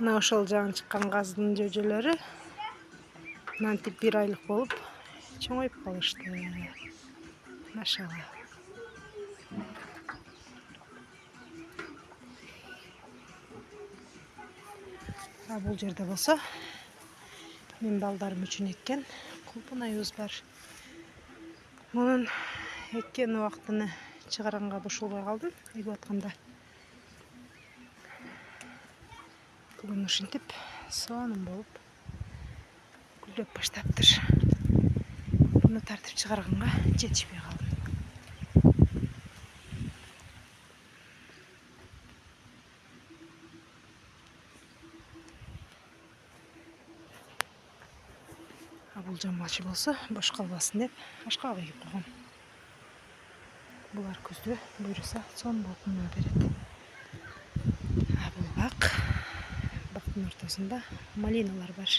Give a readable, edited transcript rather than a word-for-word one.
Мына ошол жаңы чыккан газдын жөжөлөрү мынантип 1 айлык болуп чоңоюп калышты. Машалла. Бул жерде болсо мен балдарым үчүн эккен кулпунайыбыз бар. Мунун эккен убактыны чыгаранга бошолбой калдым эгип атканда. Бүгүн ушинтип сонун болуп гүлдөп баштаптыр. Буну тартып чыгарганга жетишпей калдым. Бул жамбачы болсо бош калбасын деп ашкабак эгип койгом. Булар күздө буйруса сонун болуп мына берет. Бул бак. Бактын ортосунда малиналар бар.